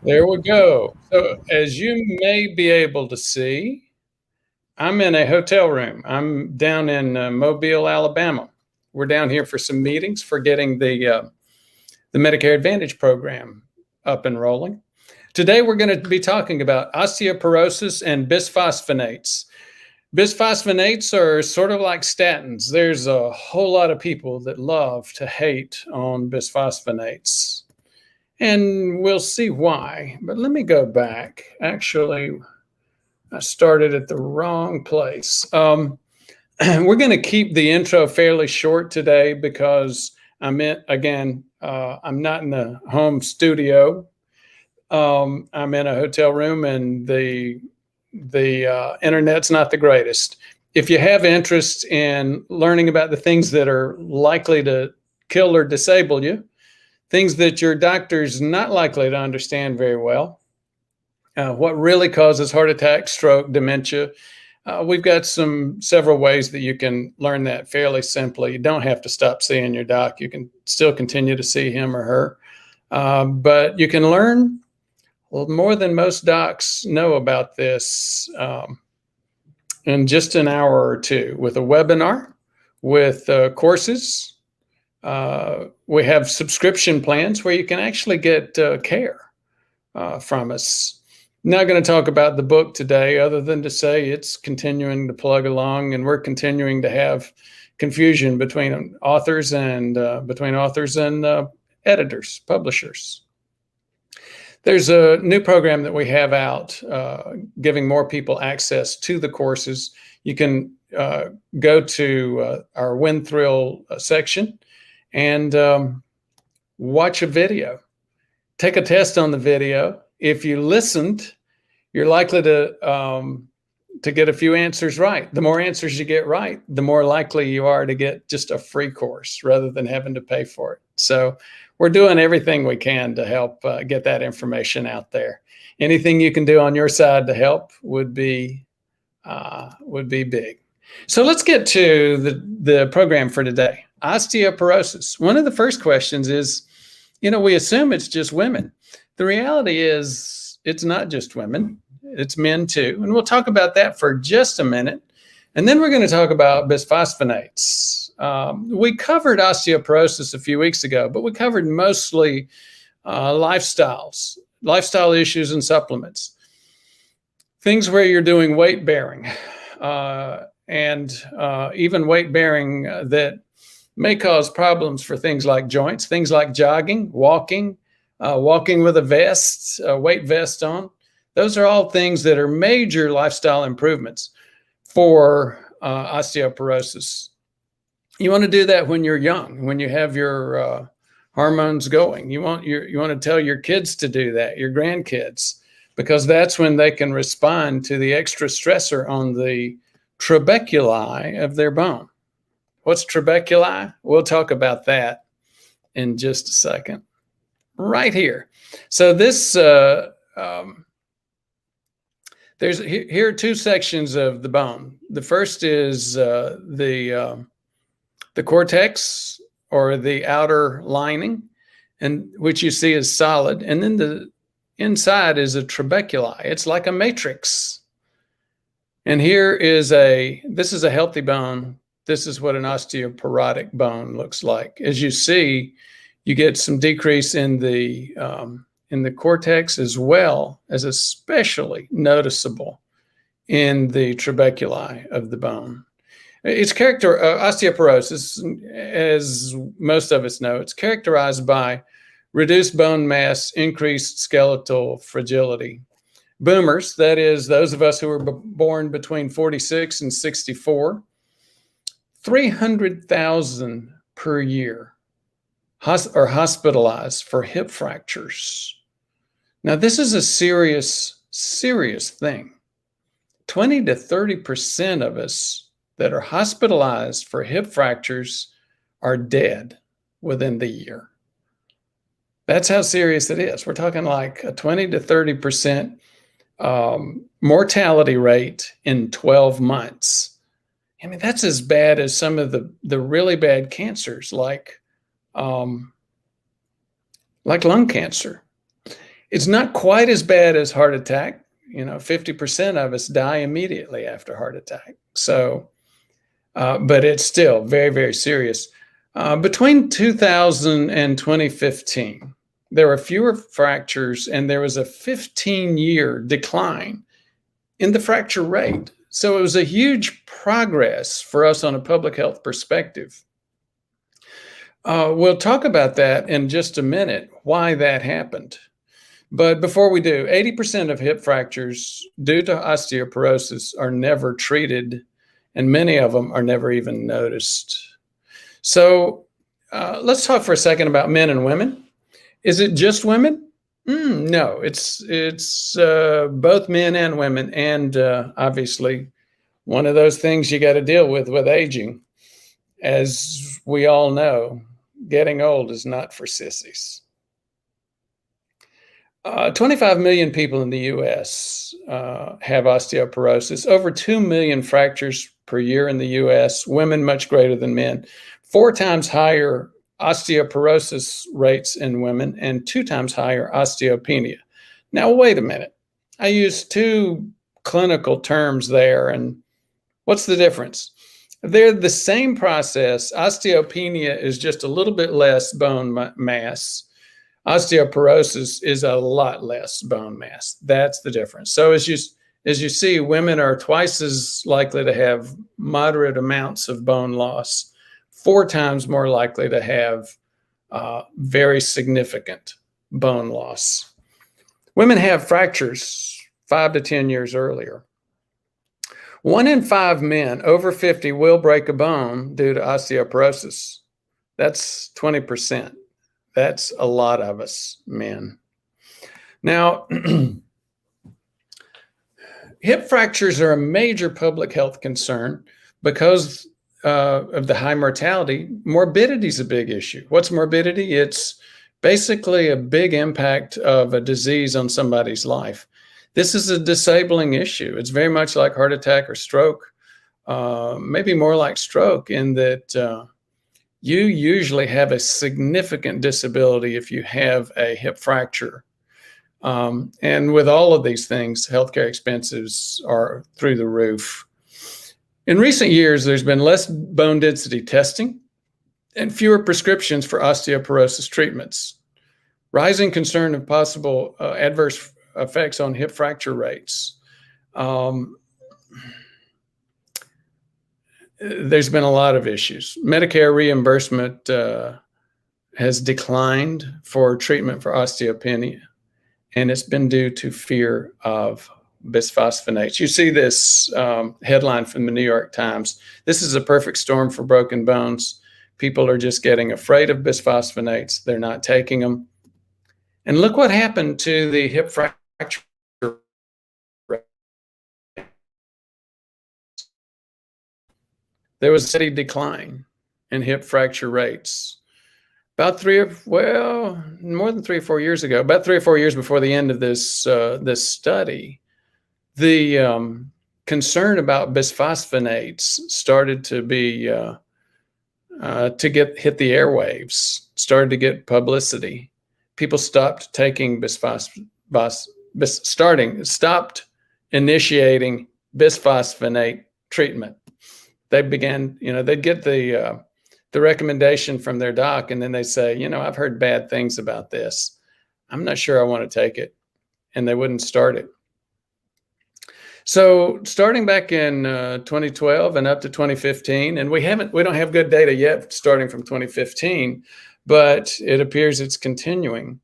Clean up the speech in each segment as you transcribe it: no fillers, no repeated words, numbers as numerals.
There we go. So as you may be able to see, I'm in a hotel room. I'm down in Mobile, Alabama. We're down here for some meetings for getting the Medicare Advantage program up and rolling. Today we're going to be talking about osteoporosis and bisphosphonates. Bisphosphonates are sort of like statins. There's a whole lot of people that love to hate on bisphosphonates. And we'll see why. But let me go back. Actually, I started at the wrong place. We're going to keep the intro fairly short today because I'm not in the home studio. I'm in a hotel room and the internet's not the greatest. If you have interest in learning about the things that are likely to kill or disable you, things that your doctor's not likely to understand very well, what really causes heart attack, stroke, dementia. We've got several ways that you can learn that fairly simply. You don't have to stop seeing your doc. You can still continue to see him or her. But you can learn more than most docs know about this in just an hour or two with a webinar, with courses. We have subscription plans where you can actually get care from us. Not going to talk about the book today other than to say it's continuing to plug along, and we're continuing to have confusion between authors and editors, publishers. There's a new program that we have out giving more people access to the courses. You can go to our WinThrill section and watch a video. Take a test on the video. If you listened, you're likely to get a few answers right. The more answers you get right, the more likely you are to get just a free course rather than having to pay for it. So we're doing everything we can to help get that information out there. Anything you can do on your side to help would be big. So let's get to the program for today. Osteoporosis. One of the first questions is, we assume it's just women. The reality is it's not just women, it's men too. And we'll talk about that for just a minute. And then we're going to talk about bisphosphonates. We covered osteoporosis a few weeks ago, but we covered mostly lifestyle issues and supplements. Things where you're doing weight bearing and even weight bearing that may cause problems for things like joints, things like jogging, walking with a vest, a weight vest on. Those are all things that are major lifestyle improvements for osteoporosis. You want to do that when you're young, when you have your hormones going. You want to tell your kids to do that, your grandkids, because that's when they can respond to the extra stressor on the trabeculi of their bone. What's trabeculi? We'll talk about that in just a second. Right here. So this, here are two sections of the bone. The first is the cortex, or the outer lining, and which you see is solid. And then the inside is a trabeculi. It's like a matrix. And this is a healthy bone. This is what an osteoporotic bone looks like. As you see, you get some decrease in the cortex, as well as especially noticeable in the trabeculi of the bone. It's osteoporosis, as most of us know, it's characterized by reduced bone mass, increased skeletal fragility. Boomers, that is those of us who were born between 46 and 64, 300,000 per year are hospitalized for hip fractures. Now, this is a serious, serious thing. 20 to 30% of us that are hospitalized for hip fractures are dead within the year. That's how serious it is. We're talking like a 20 to 30% mortality rate in 12 months. I mean, that's as bad as some of the really bad cancers, like lung cancer. It's not quite as bad as heart attack. 50% of us die immediately after heart attack. So, but it's still very, very serious. Between 2000 and 2015, there were fewer fractures and there was a 15-year decline in the fracture rate. So it was a huge progress for us on a public health perspective. We'll talk about that in just a minute, why that happened. But before we do, 80% of hip fractures due to osteoporosis are never treated, and many of them are never even noticed. So let's talk for a second about men and women. Is it just women? No, it's both men and women, and obviously one of those things you got to deal with aging. As we all know, getting old is not for sissies. 25 million people in the U.S. Have osteoporosis, over 2 million fractures per year in the U.S., women much greater than men, 4 times higher osteoporosis rates in women, and 2 times higher osteopenia. Now, wait a minute. I used 2 clinical terms there, and what's the difference? They're the same process. Osteopenia is just a little bit less bone mass. Osteoporosis is a lot less bone mass. That's the difference. So as you see, women are twice as likely to have moderate amounts of bone loss, 4 times more likely to have very significant bone loss. Women have fractures 5 to 10 years earlier. 1 in 5 men over 50 will break a bone due to osteoporosis. That's 20%. That's a lot of us men. Now, hip fractures are a major public health concern because of the high mortality. Morbidity is a big issue. What's morbidity? It's basically a big impact of a disease on somebody's life. This is a disabling issue. It's very much like heart attack or stroke, maybe more like stroke in that you usually have a significant disability if you have a hip fracture. And with all of these things, healthcare expenses are through the roof. In recent years, there's been less bone density testing and fewer prescriptions for osteoporosis treatments. Rising concern of possible adverse effects on hip fracture rates. There's been a lot of issues. Medicare reimbursement has declined for treatment for osteopenia, and it's been due to fear of bisphosphonates. You see this headline from the New York Times. This is a perfect storm for broken bones. People are just getting afraid of bisphosphonates. They're not taking them. And look what happened to the hip fracture rate. There was a steady decline in hip fracture rates. About more than 3 or 4 years ago, about 3 or 4 years before the end of this study, the concern about bisphosphonates started to be hit the airwaves, started to get publicity. People stopped taking stopped initiating bisphosphonate treatment. They began, they'd get the recommendation from their doc, and then they say, I've heard bad things about this. I'm not sure I want to take it. And they wouldn't start it. So starting back in 2012 and up to 2015, and we don't have good data yet starting from 2015, but it appears it's continuing.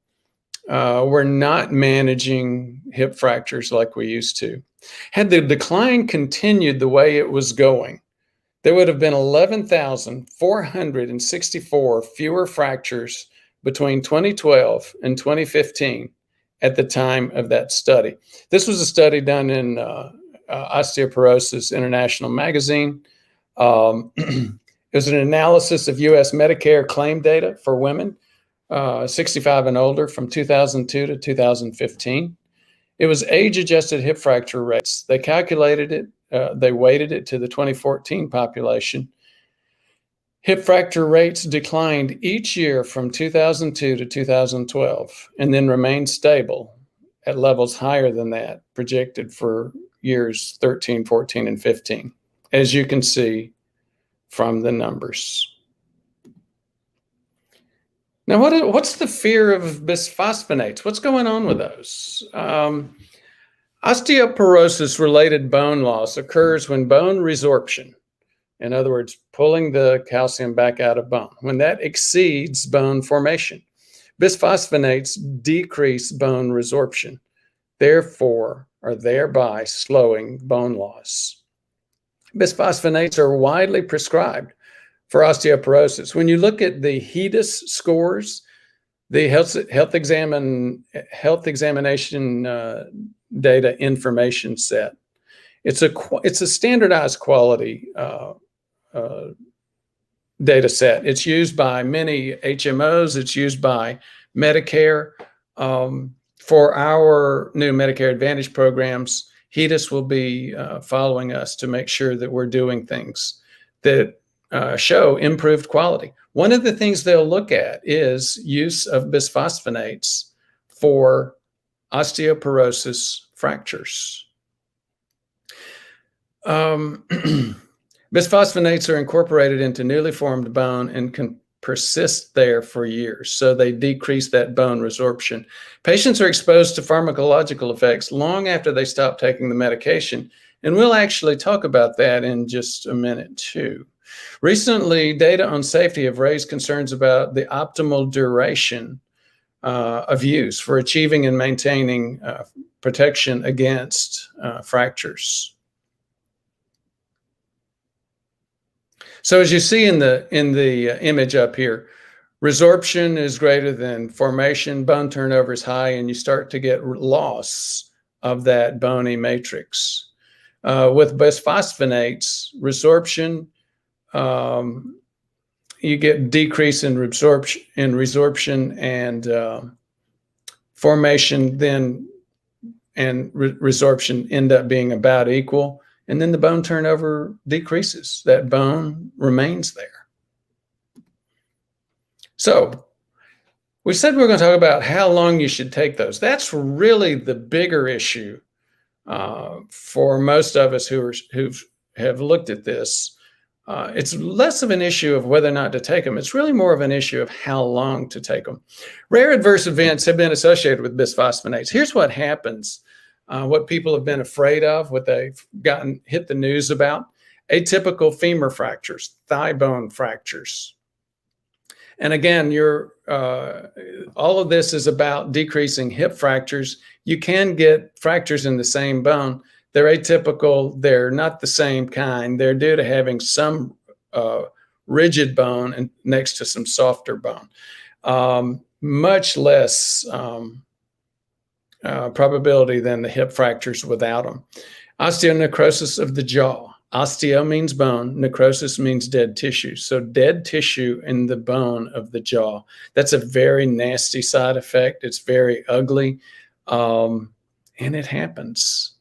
We're not managing hip fractures like we used to. Had the decline continued the way it was going, there would have been 11,464 fewer fractures between 2012 and 2015 at the time of that study. This was a study done in Osteoporosis International magazine. It was an analysis of U.S. Medicare claim data for women 65 and older from 2002 to 2015. It was age-adjusted hip fracture rates. They calculated it. They weighted it to the 2014 population. Hip fracture rates declined each year from 2002 to 2012 and then remained stable at levels higher than that projected for years 13, 14, and 15, as you can see from the numbers. Now, what's the fear of bisphosphonates? What's going on with those? Osteoporosis-related bone loss occurs when bone resorption, in other words, pulling the calcium back out of bone, when that exceeds bone formation. Bisphosphonates decrease bone resorption, therefore, or thereby slowing bone loss. Bisphosphonates are widely prescribed for osteoporosis. When you look at the HEDIS scores, the health examination data information set, it's a standardized quality data set. It's used by many HMOs. It's used by Medicare. For our new Medicare Advantage programs, HEDIS will be following us to make sure that we're doing things that show improved quality. One of the things they'll look at is use of bisphosphonates for osteoporosis fractures. Bisphosphonates are incorporated into newly formed bone and can persist there for years, so they decrease that bone resorption. Patients are exposed to pharmacological effects long after they stop taking the medication, and we'll actually talk about that in just a minute too. Recently, data on safety have raised concerns about the optimal duration of use for achieving and maintaining protection against fractures. So as you see in the image up here, resorption is greater than formation, bone turnover is high, and you start to get loss of that bony matrix. With bisphosphonates, resorption, you get decrease in resorption and formation, then and resorption end up being about equal. And then the bone turnover decreases. That bone remains there. So we said we were going to talk about how long you should take those. That's really the bigger issue for most of us who have looked at this. It's less of an issue of whether or not to take them. It's really more of an issue of how long to take them. Rare adverse events have been associated with bisphosphonates. Here's what happens. What people have been afraid of, what they've hit the news about: atypical femur fractures, thigh bone fractures. And again, all of this is about decreasing hip fractures. You can get fractures in the same bone. They're atypical. They're not the same kind. They're due to having some rigid bone and next to some softer bone. Much less probability than the hip fractures without them. Osteonecrosis of the jaw. Osteo means bone, necrosis means dead tissue. So dead tissue in the bone of the jaw. That's a very nasty side effect. It's very ugly, and it happens.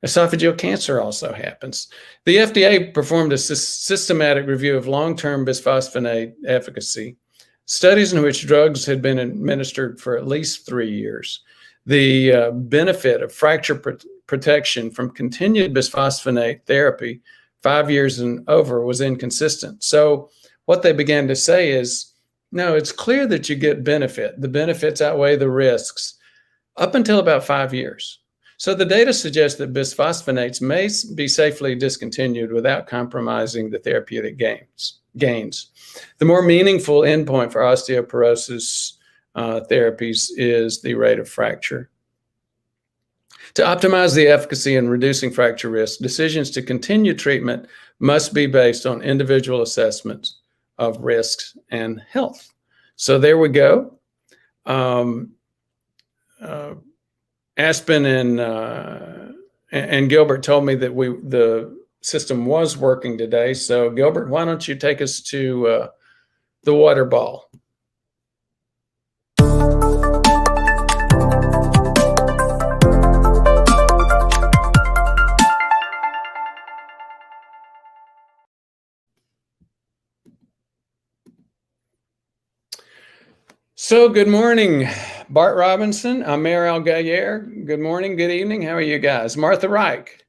Esophageal cancer also happens. The FDA performed a systematic review of long-term bisphosphonate efficacy, studies in which drugs had been administered for at least 3 years. The benefit of fracture protection from continued bisphosphonate therapy 5 years and over was inconsistent. So what they began to say is, no, it's clear that you get benefit. The benefits outweigh the risks up until about 5 years. So the data suggests that bisphosphonates may be safely discontinued without compromising the therapeutic gains. The more meaningful endpoint for osteoporosis therapies is the rate of fracture. To optimize the efficacy in reducing fracture risk, decisions to continue treatment must be based on individual assessments of risks and health. So there we go. Aspen and Gilbert told me that the system was working today. So Gilbert, why don't you take us to the water ball? So good morning. Bart Robinson, Amer Al-Gayer, good morning, good evening. How are you guys? Martha Reich,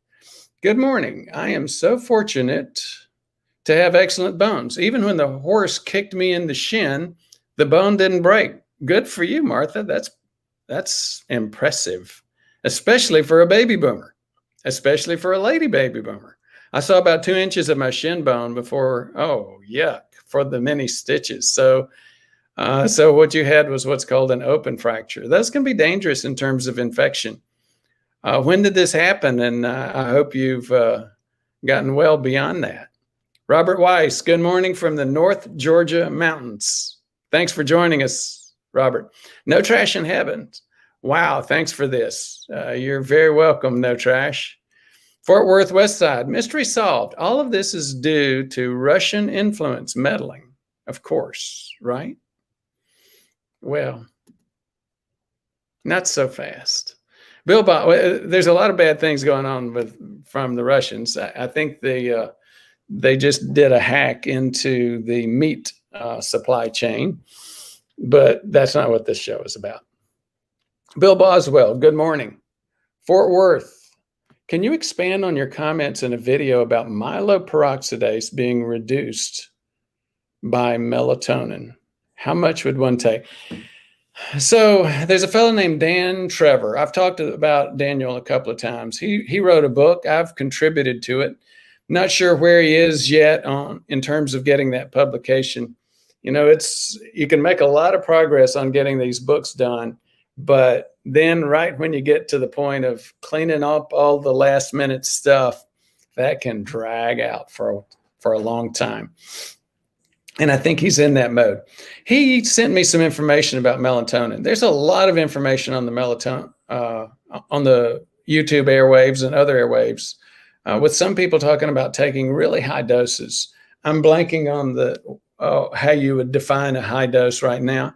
good morning. I am so fortunate to have excellent bones. Even when the horse kicked me in the shin, the bone didn't break. Good for you, Martha. That's impressive, especially for a baby boomer, especially for a lady baby boomer. I saw about 2 inches of my shin bone before, oh, yuck, for the many stitches. So what you had was what's called an open fracture. Those can be dangerous in terms of infection. When did this happen? And I hope you've gotten well beyond that. Robert Weiss, good morning from the North Georgia mountains. Thanks for joining us, Robert. No Trash in Heaven. Wow, thanks for this. You're very welcome, No Trash. Fort Worth West Side, mystery solved. All of this is due to Russian influence meddling, of course, right? Well, not so fast. Bill Bob, there's a lot of bad things going on from the Russians. I think they just did a hack into the meat supply chain, but that's not what this show is about. Bill Boswell, good morning. Fort Worth, can you expand on your comments in a video about myeloperoxidase being reduced by melatonin? How much would one take? So there's a fellow named Dan Trevor. I've talked about Daniel a couple of times. He wrote a book. I've contributed to it. Not sure where he is yet in terms of getting that publication. You know, you can make a lot of progress on getting these books done, but then right when you get to the point of cleaning up all the last minute stuff, that can drag out for a long time. And I think he's in that mode. He sent me some information about melatonin. There's a lot of information on the melatonin, on the YouTube airwaves and other airwaves, with some people talking about taking really high doses. I'm blanking on how you would define a high dose right now,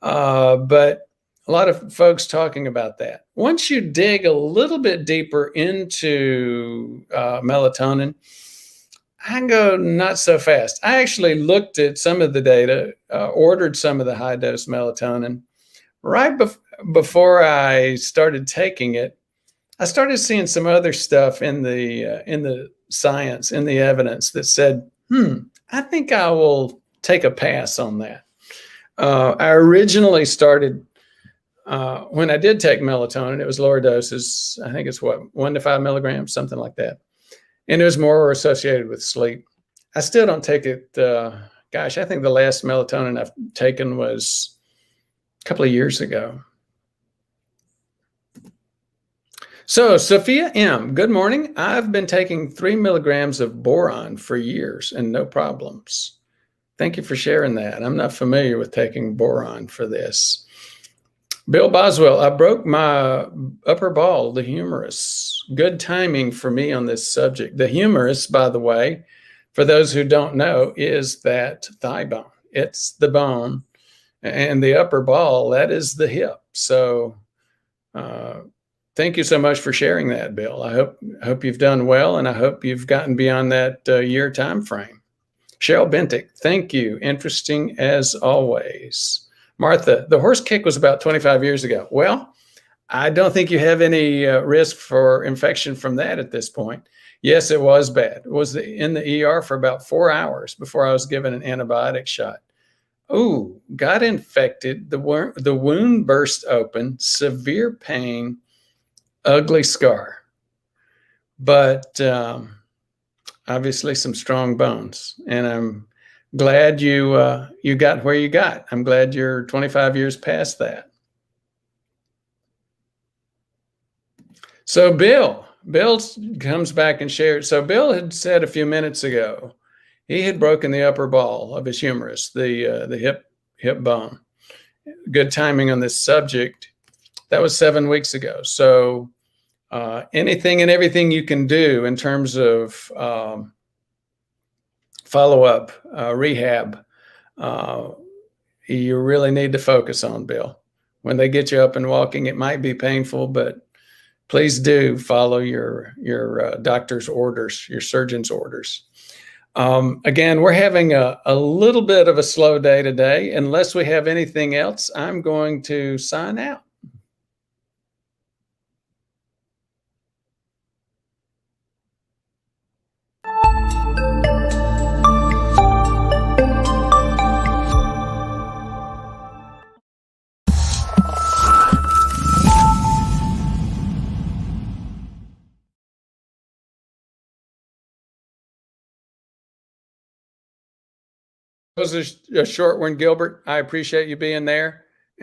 but a lot of folks talking about that. Once you dig a little bit deeper into melatonin, I can go not so fast. I actually looked at some of the data, ordered some of the high dose melatonin. Right before I started taking it, I started seeing some other stuff in the science, in the evidence that said, I think I will take a pass on that. I originally started, when I did take melatonin, it was lower doses. I think it's 1 to 5 milligrams, something like that. And it was more associated with sleep. I still don't take it. Gosh, I think the last melatonin I've taken was a couple of years ago. So Sophia M., good morning. I've been taking 3 milligrams of boron for years and no problems. Thank you for sharing that. I'm not familiar with taking boron for this. Bill Boswell, I broke my upper ball, the humerus. Good timing for me on this subject. The humerus, by the way, for those who don't know, is that thigh bone. It's the bone, and the upper ball, that is the hip. So thank you so much for sharing that, Bill. I hope you've done well, and I hope you've gotten beyond that year time frame. Cheryl Bentick, thank you. Interesting as always. Martha, the horse kick was about 25 years ago. Well, I don't think you have any risk for infection from that at this point. Yes, it was bad. It was in the ER for about 4 hours before I was given an antibiotic shot. Ooh, got infected. The wound burst open, severe pain, ugly scar. But obviously some strong bones. And I'm glad you got where you got. I'm glad you're 25 years past that. So Bill comes back and shares. So Bill had said a few minutes ago, he had broken the upper ball of his humerus, the hip bone. Good timing on this subject. That was 7 weeks ago. So anything and everything you can do in terms of follow-up, rehab, you really need to focus on, Bill. When they get you up and walking, it might be painful, but please do follow your doctor's orders, your surgeon's orders. Again, we're having a little bit of a slow day today. Unless we have anything else, I'm going to sign out. It was a short one, Gilbert. I appreciate you being there.